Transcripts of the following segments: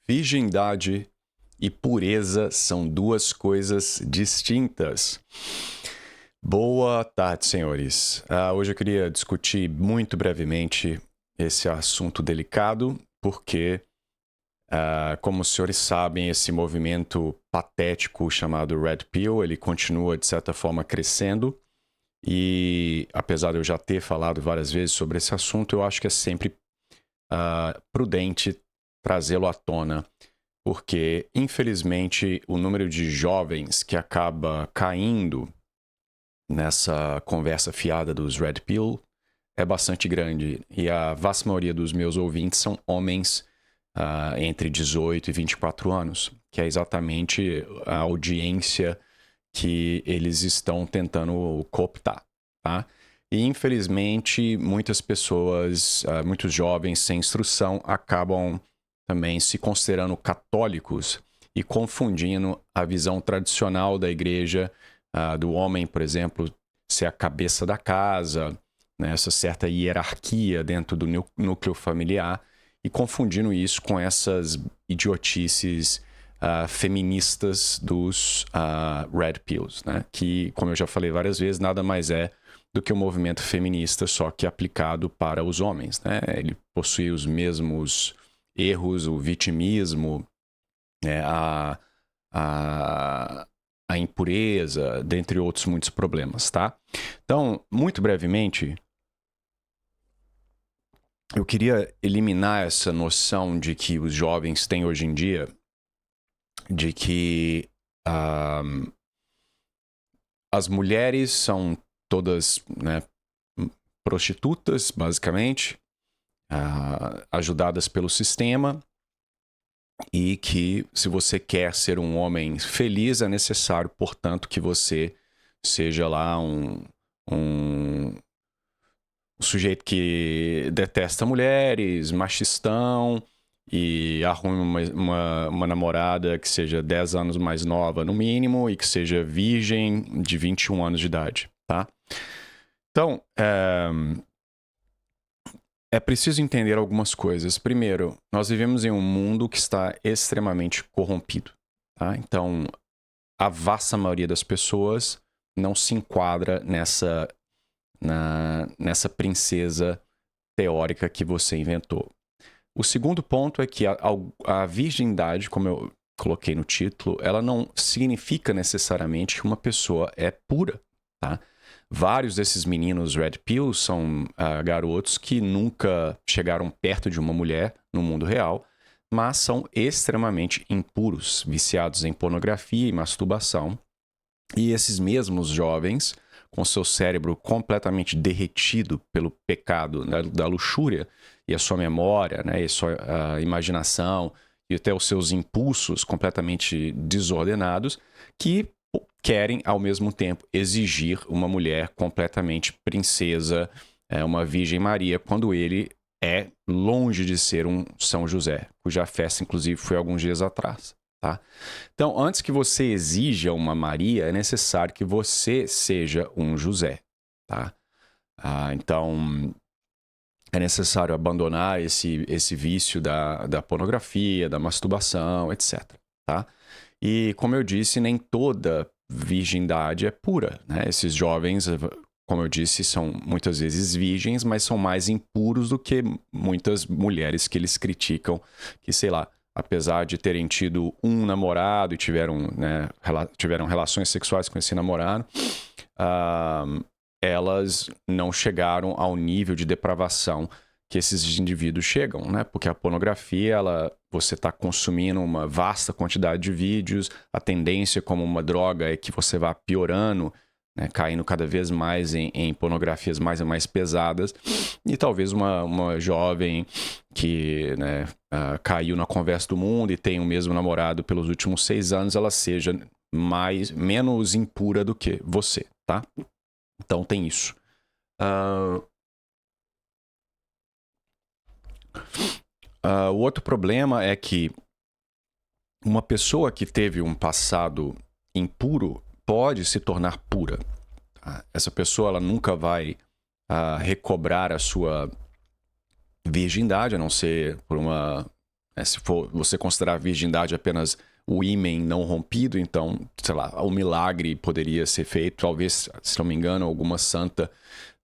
Virgindade e pureza são duas coisas distintas. Boa tarde, senhores. Hoje eu queria discutir muito brevemente esse assunto delicado, porque, como os senhores sabem, esse movimento patético chamado Red Pill, ele continua, de certa forma, crescendo. E, apesar de eu já ter falado várias vezes sobre esse assunto, eu acho que é sempre prudente trazê-lo à tona, porque, infelizmente, o número de jovens que acaba caindo nessa conversa fiada dos Red Pill é bastante grande. E a vasta maioria dos meus ouvintes são homens entre 18 e 24 anos, que é exatamente a audiência que eles estão tentando cooptar, tá? E, infelizmente, muitas pessoas, muitos jovens sem instrução acabam também se considerando católicos e confundindo a visão tradicional da igreja, do homem, por exemplo, ser a cabeça da casa, né, essa certa hierarquia dentro do núcleo familiar, e confundindo isso com essas idiotices feministas dos Red Pills, né? Que, como eu já falei várias vezes, nada mais é do que o movimento feminista, só que aplicado para os homens, né? Ele possui os mesmos erros, o vitimismo, né? A impureza, dentre outros muitos problemas, tá? Então, muito brevemente, eu queria eliminar essa noção de que os jovens têm hoje em dia, de que as mulheres são todas, né, prostitutas, basicamente, ajudadas pelo sistema, e que se você quer ser um homem feliz, é necessário, portanto, que você seja lá um sujeito que detesta mulheres, machistão, e arrume uma namorada que seja 10 anos mais nova no mínimo e que seja virgem de 21 anos de idade, tá? Então, é preciso entender algumas coisas. Primeiro, nós vivemos em um mundo que está extremamente corrompido, tá? Então, a vasta maioria das pessoas não se enquadra nessa princesa teórica que você inventou. O segundo ponto é que a virgindade, como eu coloquei no título, ela não significa necessariamente que uma pessoa é pura, tá? Vários desses meninos Red Pill são garotos que nunca chegaram perto de uma mulher no mundo real, mas são extremamente impuros, viciados em pornografia e masturbação. E esses mesmos jovens, com seu cérebro completamente derretido pelo pecado, né, da luxúria, e a sua memória, né, e a sua imaginação, e até os seus impulsos completamente desordenados, que querem, ao mesmo tempo, exigir uma mulher completamente princesa, uma Virgem Maria, quando ele é longe de ser um São José, cuja festa, inclusive, foi alguns dias atrás. Tá? Então, antes que você exija uma Maria, é necessário que você seja um José. Tá? Então, é necessário abandonar esse vício da pornografia, da masturbação, etc. Tá? E, como eu disse, nem toda virgindade é pura. Né? Esses jovens, como eu disse, são muitas vezes virgens, mas são mais impuros do que muitas mulheres que eles criticam, que, sei lá, apesar de terem tido um namorado e tiveram relações sexuais com esse namorado, elas não chegaram ao nível de depravação que esses indivíduos chegam, né? Porque a pornografia, você está consumindo uma vasta quantidade de vídeos, a tendência como uma droga é que você vá piorando, né? Caindo cada vez mais em pornografias mais e mais pesadas, e talvez uma jovem que, né, caiu na conversa do mundo e tem o mesmo namorado pelos últimos 6 anos, ela seja menos impura do que você, tá? Então tem isso. O outro problema é que uma pessoa que teve um passado impuro pode se tornar pura. Tá? Essa pessoa ela nunca vai recobrar a sua virgindade, a não ser por uma Se for você considerar a virgindade apenas o ímen não rompido, então, sei lá, o milagre poderia ser feito. Talvez, se não me engano, alguma santa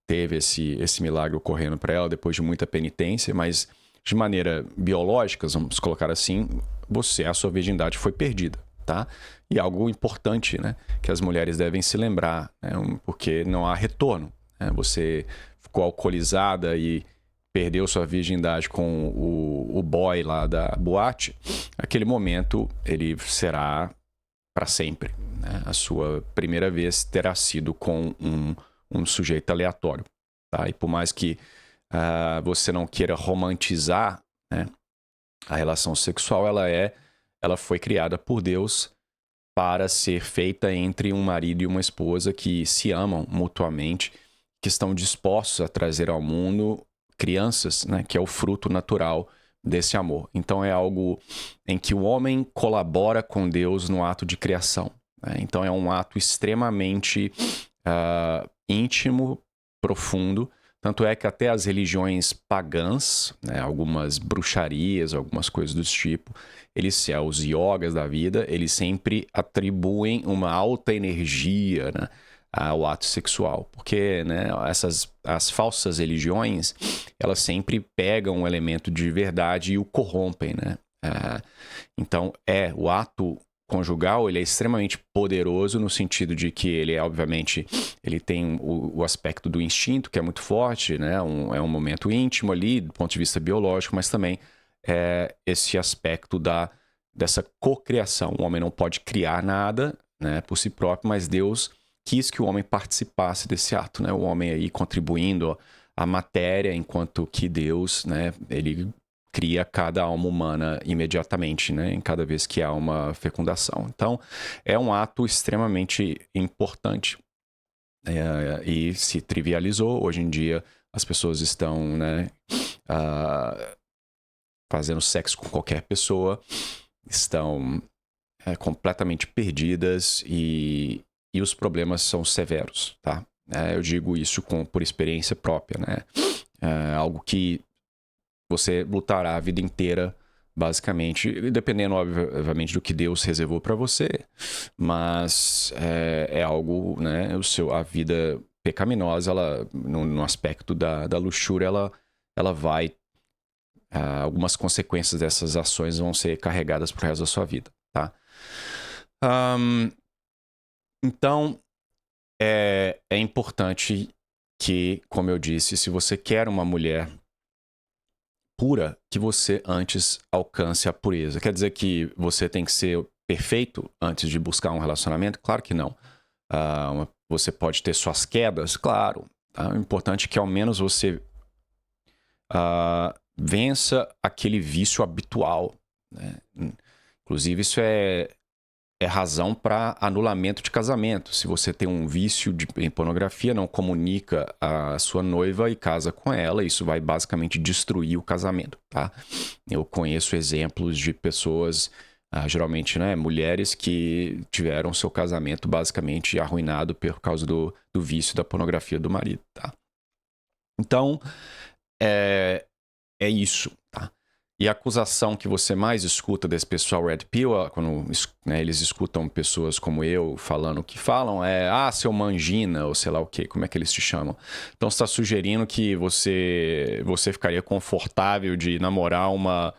teve esse milagre ocorrendo para ela depois de muita penitência, mas de maneira biológica, vamos colocar assim, a sua virgindade foi perdida, tá? E algo importante, né, que as mulheres devem se lembrar, né, porque não há retorno, né? Você ficou alcoolizada e perdeu sua virgindade com o boy lá da boate, aquele momento ele será para sempre, né? A sua primeira vez terá sido com um sujeito aleatório, tá? E por mais que você não queira romantizar, né, a relação sexual, ela foi criada por Deus para ser feita entre um marido e uma esposa que se amam mutuamente, que estão dispostos a trazer ao mundo crianças, né, que é o fruto natural desse amor. Então é algo em que o homem colabora com Deus no ato de criação, né? Então é um ato extremamente íntimo, profundo. Tanto é que até as religiões pagãs, né, algumas bruxarias, algumas coisas do tipo, os yogas da vida, eles sempre atribuem uma alta energia, né, ao ato sexual. Porque, né, as falsas religiões, elas sempre pegam um elemento de verdade e o corrompem, né? Então, o ato conjugal, ele é extremamente poderoso no sentido de que ele obviamente, ele tem o aspecto do instinto, que é muito forte, né? É um momento íntimo ali, do ponto de vista biológico, mas também esse aspecto dessa cocriação. O homem não pode criar nada, né, por si próprio, mas Deus quis que o homem participasse desse ato, né? O homem aí contribuindo a matéria, enquanto que Deus, né, ele cria cada alma humana imediatamente, né, em cada vez que há uma fecundação. Então, é um ato extremamente importante e se trivializou. Hoje em dia, as pessoas estão, né, fazendo sexo com qualquer pessoa, estão completamente perdidas e os problemas são severos, tá? Eu digo isso por experiência própria, né? Algo que você lutará a vida inteira, basicamente, dependendo, obviamente, do que Deus reservou para você, mas é algo, né? A vida pecaminosa, ela, no aspecto da luxúria, ela vai... algumas consequências dessas ações vão ser carregadas pro resto da sua vida, tá? Então, é importante que, como eu disse, se você quer uma mulher pura, que você antes alcance a pureza. Quer dizer que você tem que ser perfeito antes de buscar um relacionamento? Claro que não. Você pode ter suas quedas? Claro. Tá? O importante é que ao menos você vença aquele vício habitual, né? Inclusive, isso é razão para anulamento de casamento. Se você tem um vício em pornografia, não comunica a sua noiva e casa com ela, isso vai basicamente destruir o casamento, tá? Eu conheço exemplos de pessoas, geralmente, né, mulheres que tiveram seu casamento basicamente arruinado por causa do vício da pornografia do marido, tá? Então, é isso, tá? E a acusação que você mais escuta desse pessoal Red Pill, quando, né, eles escutam pessoas como eu falando o que falam, seu mangina, ou sei lá o quê, como é que eles te chamam? Então, você está sugerindo que você ficaria confortável de namorar uma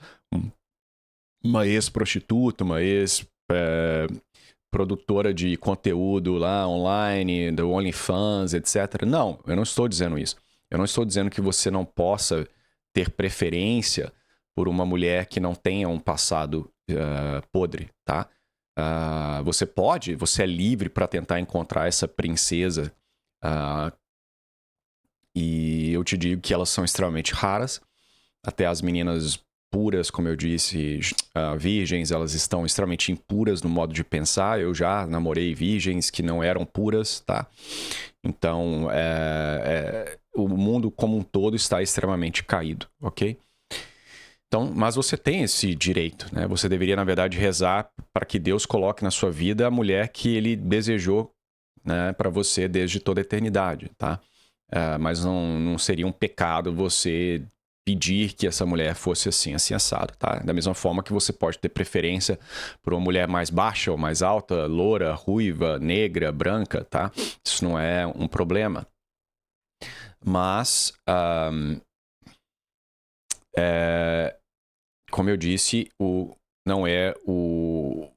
ex-prostituta, uma ex-produtora de conteúdo lá online, do OnlyFans, etc. Não, eu não estou dizendo isso. Eu não estou dizendo que você não possa ter preferência por uma mulher que não tenha um passado podre, tá? Você é livre para tentar encontrar essa princesa. E eu te digo que elas são extremamente raras. Até as meninas puras, como eu disse, virgens, elas estão extremamente impuras no modo de pensar. Eu já namorei virgens que não eram puras, tá? Então, o mundo como um todo está extremamente caído, ok? Então, mas você tem esse direito, né? Você deveria, na verdade, rezar para que Deus coloque na sua vida a mulher que ele desejou, né, para você desde toda a eternidade, tá? Mas não seria um pecado você pedir que essa mulher fosse assim, assim, assado, tá? Da mesma forma que você pode ter preferência por uma mulher mais baixa ou mais alta, loura, ruiva, negra, branca, tá? Isso não é um problema. Mas, como eu disse, não é o...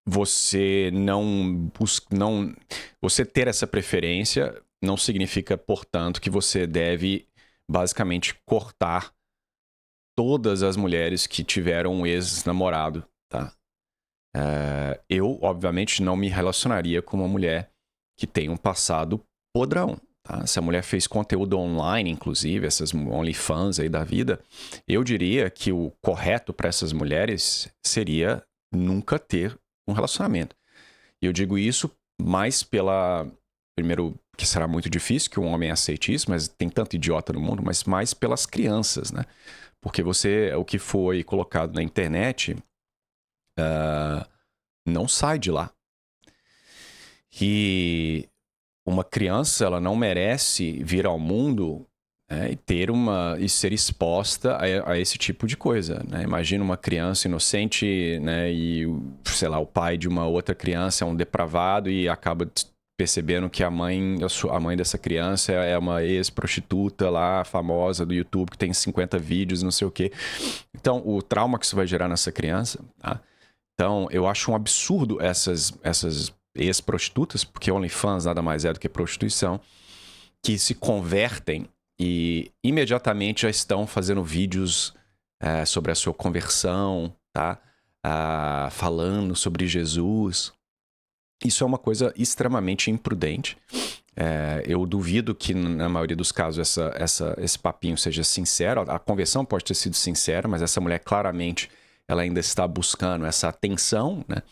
Você você ter essa preferência não significa, portanto, que você deve basicamente cortar todas as mulheres que tiveram um ex-namorado, tá? Eu, obviamente, não me relacionaria com uma mulher que tem um passado podrão, tá? Se a mulher fez conteúdo online, inclusive, essas OnlyFans aí da vida, eu diria que o correto para essas mulheres seria nunca ter um relacionamento. E eu digo isso mais primeiro, que será muito difícil que um homem aceite isso, mas tem tanto idiota no mundo, mas mais pelas crianças, né? Porque o que foi colocado na internet não sai de lá. E uma criança, ela não merece vir ao mundo, né, e ser exposta a esse tipo de coisa, né? Imagina uma criança inocente, né, e, sei lá, o pai de uma outra criança é um depravado e acaba percebendo que a mãe dessa criança é uma ex-prostituta lá, famosa do YouTube, que tem 50 vídeos, não sei o quê. Então, o trauma que isso vai gerar nessa criança, tá? Então, eu acho um absurdo essas ex-prostitutas, porque OnlyFans nada mais é do que prostituição, que se convertem e imediatamente já estão fazendo vídeos sobre a sua conversão, tá? Falando sobre Jesus. Isso é uma coisa extremamente imprudente. Eu duvido que, na maioria dos casos, esse papinho seja sincero. A conversão pode ter sido sincera, mas essa mulher claramente ela ainda está buscando essa atenção, né?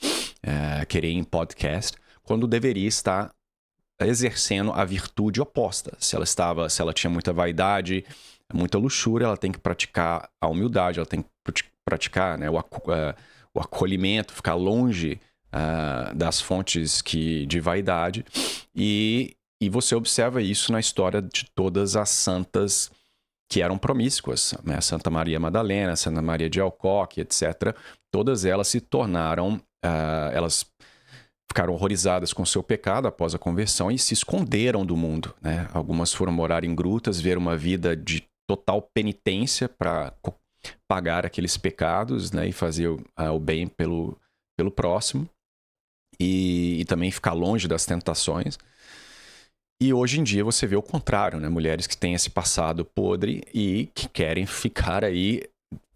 Querer ir em podcast, quando deveria estar exercendo a virtude oposta. Se ela tinha muita vaidade, muita luxúria, ela tem que praticar a humildade, ela tem que praticar, né, o acolhimento, ficar longe das fontes de vaidade. E você observa isso na história de todas as santas que eram promíscuas, né? Santa Maria Madalena, Santa Maria de Alcoque, etc. Todas elas se tornaram, elas ficaram horrorizadas com seu pecado após a conversão e se esconderam do mundo, né? Algumas foram morar em grutas, ver uma vida de total penitência para pagar aqueles pecados, né? E fazer o bem pelo próximo e também ficar longe das tentações. E hoje em dia você vê o contrário, né? Mulheres que têm esse passado podre e que querem ficar aí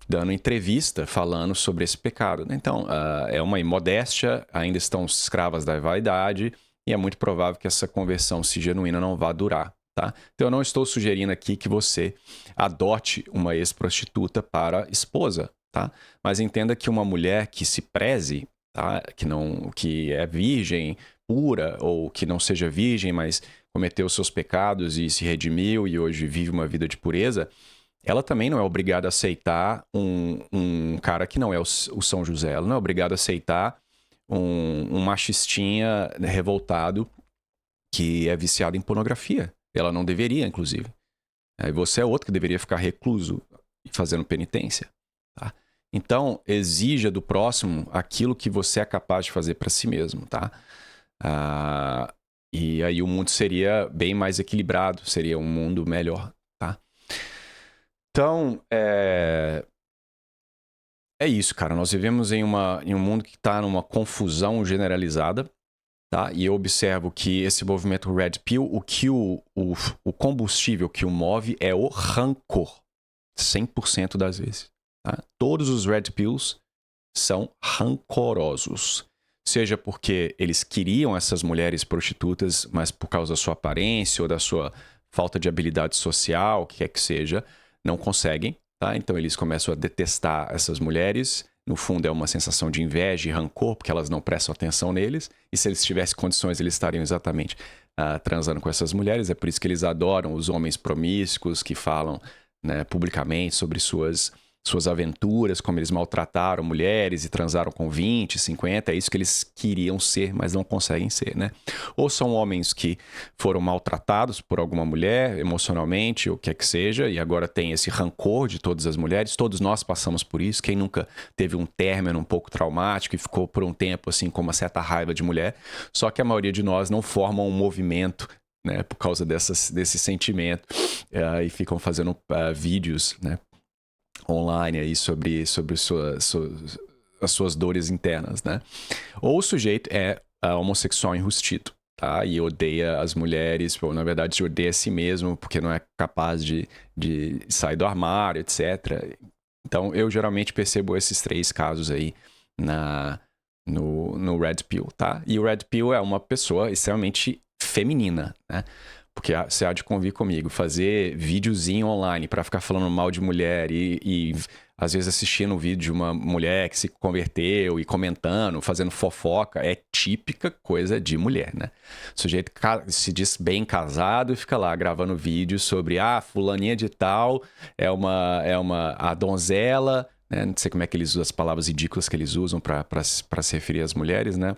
dando entrevista falando sobre esse pecado. Então, é uma imodéstia, ainda estão escravas da vaidade e é muito provável que essa conversão, se genuína, não vá durar, tá? Então, eu não estou sugerindo aqui que você adote uma ex-prostituta para esposa, tá? Mas entenda que uma mulher que se preze, tá? Que é virgem, pura, ou que não seja virgem, mas cometeu seus pecados e se redimiu e hoje vive uma vida de pureza, ela também não é obrigada a aceitar um cara que não é o São José. Ela não é obrigada a aceitar um machistinha revoltado que é viciado em pornografia. Ela não deveria, inclusive. E você é outro que deveria ficar recluso e fazendo penitência, tá? Então, exija do próximo aquilo que você é capaz de fazer para si mesmo, tá? E aí o mundo seria bem mais equilibrado, seria um mundo melhor, tá? Então, é isso, cara. Nós vivemos em um mundo que está numa confusão generalizada, tá? E eu observo que esse movimento Red Pill, o combustível que o move é o rancor, 100% das vezes, tá? Todos os Red Pills são rancorosos. Seja porque eles queriam essas mulheres prostitutas, mas por causa da sua aparência ou da sua falta de habilidade social, o que quer que seja, não conseguem, tá? Então eles começam a detestar essas mulheres. No fundo é uma sensação de inveja e rancor, porque elas não prestam atenção neles. E se eles tivessem condições, eles estariam exatamente transando com essas mulheres. É por isso que eles adoram os homens promíscuos que falam, né, publicamente sobre suas suas aventuras, como eles maltrataram mulheres e transaram com 20, 50, é isso que eles queriam ser, mas não conseguem ser, né? Ou são homens que foram maltratados por alguma mulher, emocionalmente, ou o que é que seja, e agora tem esse rancor de todas as mulheres, todos nós passamos por isso, quem nunca teve um término um pouco traumático e ficou por um tempo, assim, com uma certa raiva de mulher, só que a maioria de nós não forma um movimento, né, por causa desse sentimento, e ficam fazendo vídeos, né, online aí sobre as suas dores internas, né? Ou o sujeito é homossexual enrustido, tá? E odeia as mulheres, ou na verdade odeia a si mesmo porque não é capaz de sair do armário, etc. Então eu geralmente percebo esses 3 casos aí no Red Pill, tá? E o Red Pill é uma pessoa extremamente feminina, né? Porque você há de convir comigo, fazer videozinho online pra ficar falando mal de mulher e às vezes assistindo um vídeo de uma mulher que se converteu e comentando, fazendo fofoca, é típica coisa de mulher, né? O sujeito se diz bem casado e fica lá gravando vídeos sobre, fulaninha de tal a donzela, né? Não sei como é que eles usam as palavras ridículas que eles usam pra se referir às mulheres, né?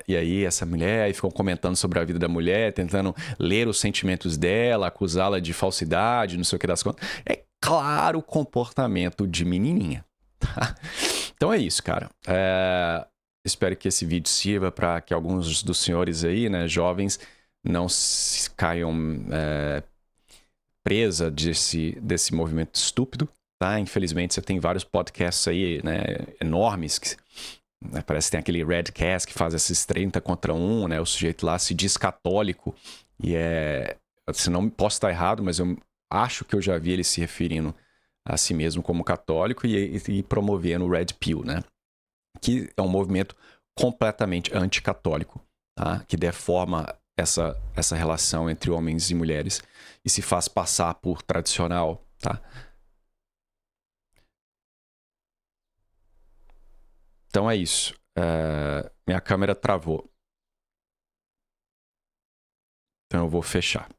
E aí essa mulher, aí ficam comentando sobre a vida da mulher, tentando ler os sentimentos dela, acusá-la de falsidade, não sei o que das contas. É claro comportamento de menininha, tá? Então é isso, cara. Espero que esse vídeo sirva para que alguns dos senhores aí, né, jovens, não caiam presa desse movimento estúpido, tá? Infelizmente você tem vários podcasts aí, né, enormes que parece que tem aquele Redcast que faz esses 30 contra 1, né? O sujeito lá se diz católico e se não posso estar errado, mas eu acho que eu já vi ele se referindo a si mesmo como católico e promovendo o Red Pill, né? Que é um movimento completamente anticatólico, tá? Que deforma essa relação entre homens e mulheres e se faz passar por tradicional, tá? Então é isso. Minha câmera travou. Então eu vou fechar.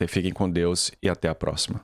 Fiquem com Deus e até a próxima.